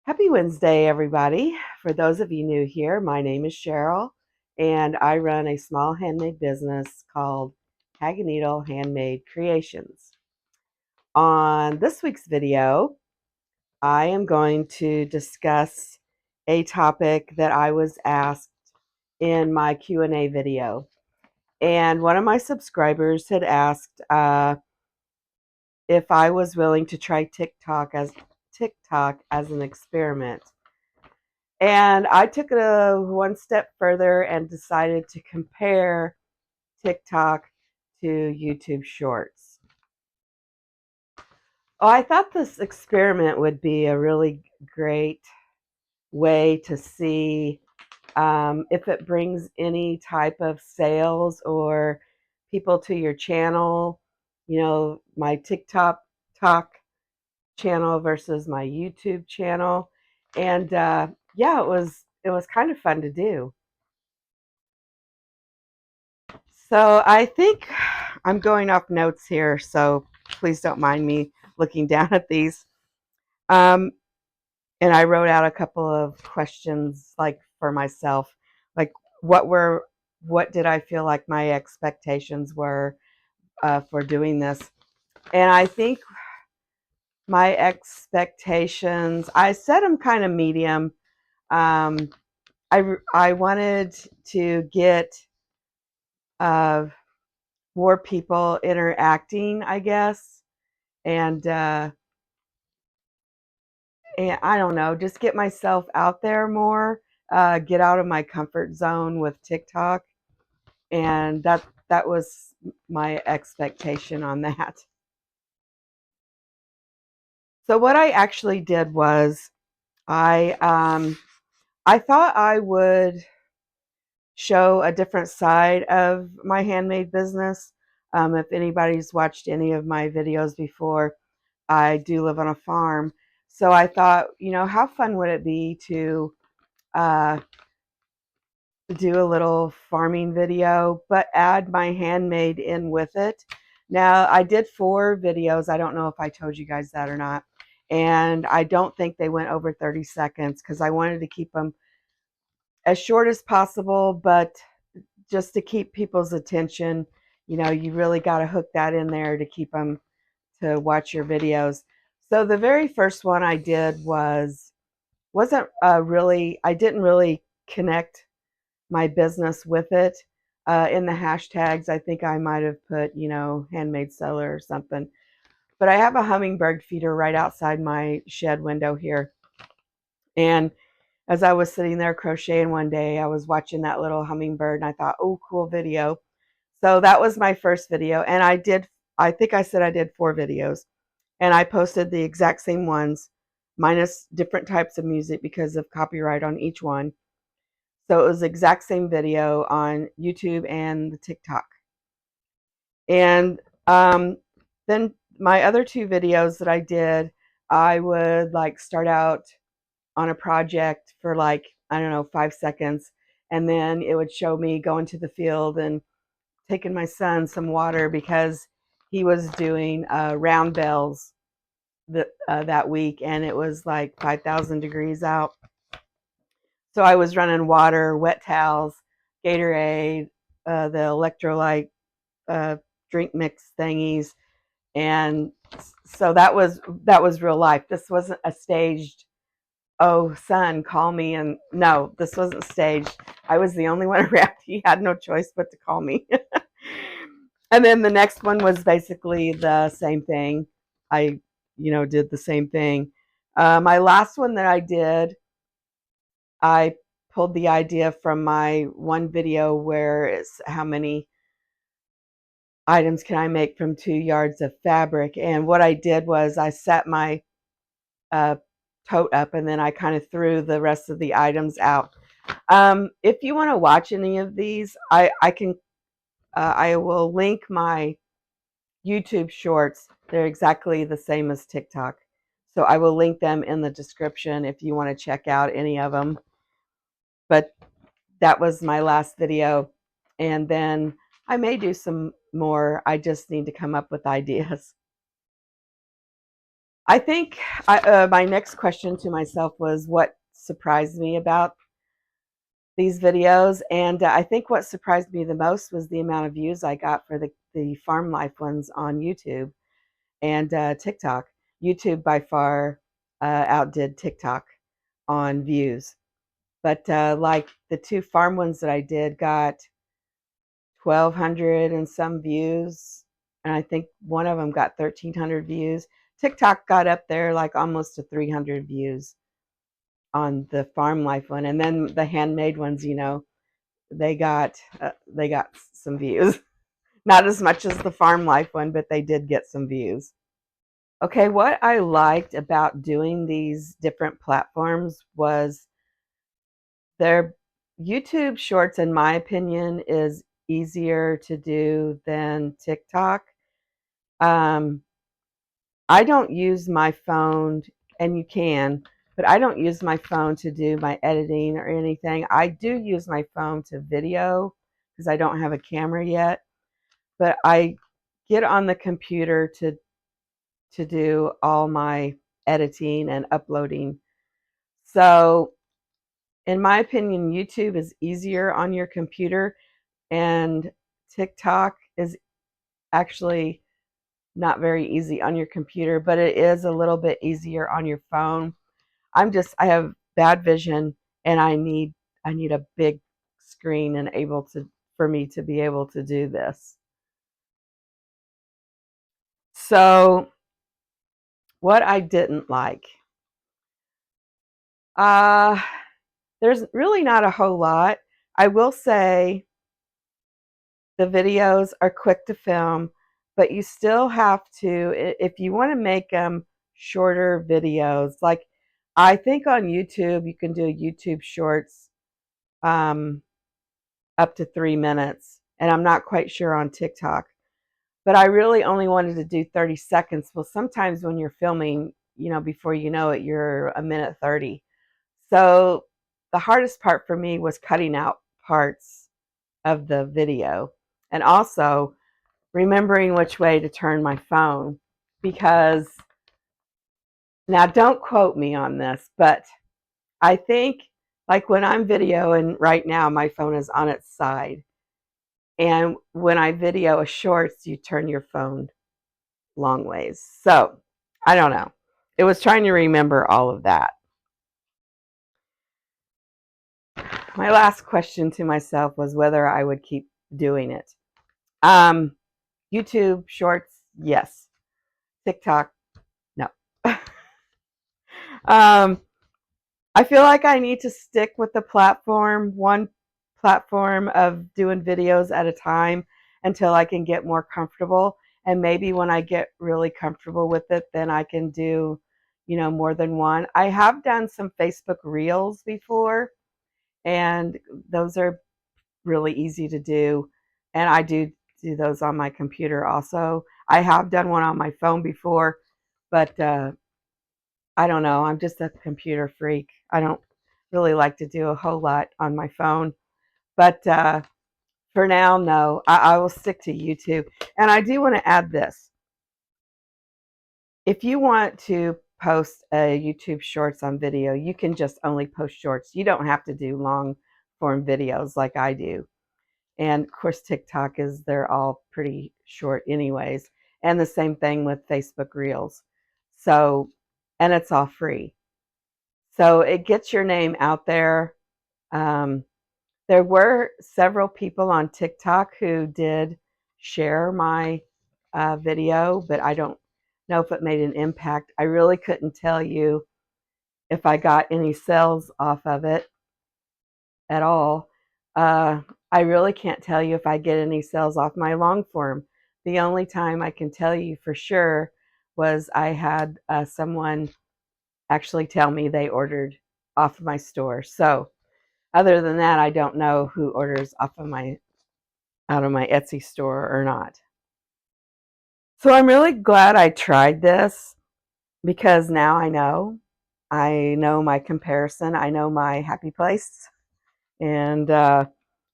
Happy Wednesday, everybody. For those of you new here, my name is Cheryl, and I run a small handmade business called Hag-a-needle Handmade Creations. On this week's video, I am going to discuss a topic that I was asked in my Q&A video. And one of my subscribers had asked if I was willing to try TikTok as an experiment. And I took it one step further and decided to compare TikTok to YouTube Shorts. Oh, I thought this experiment would be a really great way to see if it brings any type of sales or people to your channel. You know, my TikTok channel versus my YouTube channel, and yeah, it was kind of fun to do. So I think I'm going off notes here, so please don't mind me looking down at these. Um, and I wrote out a couple of questions, like for myself, like what did I feel like my expectations were for doing this? And I think my expectations, I set them kind of medium. Um, I wanted to get uh, more people interacting, I guess, and and I don't know, just get myself out there more, get out of my comfort zone with TikTok, and that was my expectation on that. So what I actually did was I thought I would show a different side of my handmade business. If anybody's watched any of my videos before, I do live on a farm. So I thought, you know, how fun would it be to uh, do a little farming video, but add my handmade in with it. Now, I did 4 videos. I don't know if I told you guys that or not. And I don't think they went over 30 seconds because I wanted to keep them as short as possible, but just to keep people's attention. You know, you really got to hook that in there to keep them to watch your videos. So the very first one I did wasn't really, I didn't really connect my business with it. In the hashtags, I think I might have put, you know, handmade seller or something. But I have a hummingbird feeder right outside my shed window here. And as I was sitting there crocheting one day, I was watching that little hummingbird and I thought, oh, cool video. So that was my first video. And I think I said I did 4 videos. And I posted the exact same ones, minus different types of music because of copyright on each one. So it was the exact same video on YouTube and the TikTok. And then my other 2 videos that I did, I would like start out on a project for like, I don't know, 5 seconds. And then it would show me going to the field and taking my son some water because he was doing round bells that week, and it was like 5,000 degrees out. So I was running water, wet towels, Gatorade, the electrolyte uh, drink mix thingies, and so that was real life. This wasn't a staged. Oh, son, call me, and no, this wasn't staged. I was the only one around. He had no choice but to call me. And then the next one was basically the same thing. I, you know, did the same thing. My last one that I did, I pulled the idea from my one video where it's how many items can I make from 2 yards of fabric. And what I did was I set my uh, tote up and then I kind of threw the rest of the items out. If you want to watch any of these, I will link my YouTube shorts. They're exactly the same as TikTok. So I will link them in the description if you want to check out any of them. But that was my last video. And then I may do some more. I just need to come up with ideas. I think my next question to myself was what surprised me about these videos. And I think what surprised me the most was the amount of views I got for the farm life ones on YouTube and TikTok. YouTube by far outdid TikTok on views. But like the two farm ones that I did got 1,200 and some views. And I think one of them got 1,300 views. TikTok got up there like almost to 300 views on the farm life one. And then the handmade ones, they got some views. Not as much as the farm life one, but they did get some views. Okay, what I liked about doing these different platforms was their YouTube Shorts, in my opinion, is easier to do than TikTok. Um, I don't use my phone, and you can, but I don't use my phone to do my editing or anything. I do use my phone to video because I don't have a camera yet, but I get on the computer to do all my editing and uploading. So, in my opinion, YouTube is easier on your computer, and TikTok is actually not very easy on your computer, but it is a little bit easier on your phone. I have bad vision, and I need a big screen and able to for me to be able to do this. So, what I didn't like, uh, there's really not a whole lot. I will say the videos are quick to film, but you still have to, if you want to make them shorter videos, like I think on YouTube, you can do YouTube shorts um, up to 3 minutes, and I'm not quite sure on TikTok. But I really only wanted to do 30 seconds. Well, sometimes when you're filming, before you know it, you're a minute 30. So the hardest part for me was cutting out parts of the video and also remembering which way to turn my phone. Because now, don't quote me on this, but I think like when I'm videoing right now, my phone is on its side. And when I video a shorts, you turn your phone long ways. So I don't know. It was trying to remember all of that. My last question to myself was whether I would keep doing it. Um, YouTube shorts, yes. TikTok, no. um, I feel like I need to stick with the one platform of doing videos at a time until I can get more comfortable. And maybe when I get really comfortable with it, then I can do, more than one. I have done some Facebook Reels before, and those are really easy to do. And I do those on my computer also. I have done one on my phone before, but I don't know. I'm just a computer freak. I don't really like to do a whole lot on my phone. But for now, no, I will stick to YouTube. And I do want to add this. If you want to post a YouTube Shorts on video, you can just only post shorts. You don't have to do long form videos like I do. And of course, they're all pretty short anyways. And the same thing with Facebook Reels. So, and it's all free. So it gets your name out there. Um, there were several people on TikTok who did share my video, but I don't know if it made an impact. I really couldn't tell you if I got any sales off of it at all. I really can't tell you if I get any sales off my long form. The only time I can tell you for sure was I had someone actually tell me they ordered off of my store. So other than that, I don't know who orders off of out of my Etsy store or not. So I'm really glad I tried this because now I know. I know my comparison. I know my happy place. And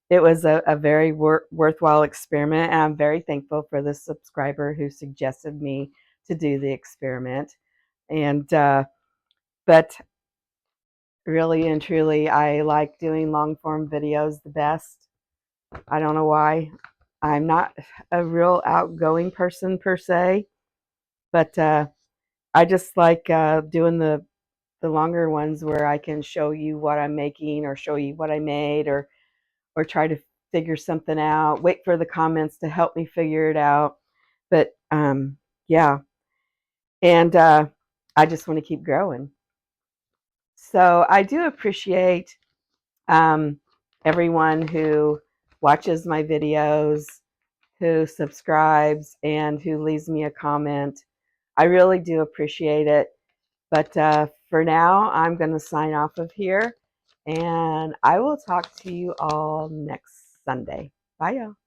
it was a very worthwhile experiment. And I'm very thankful for the subscriber who suggested me to do the experiment. And but really and truly, I like doing long form videos the best. I don't know why. I'm not a real outgoing person per se, but I just like doing the longer ones where I can show you what I'm making or show you what I made, or try to figure something out, wait for the comments to help me figure it out. But yeah, and I just want to keep growing. So I do appreciate um, everyone who watches my videos, who subscribes, and who leaves me a comment. I really do appreciate it. But for now, I'm going to sign off of here, and I will talk to you all next Sunday. Bye, y'all.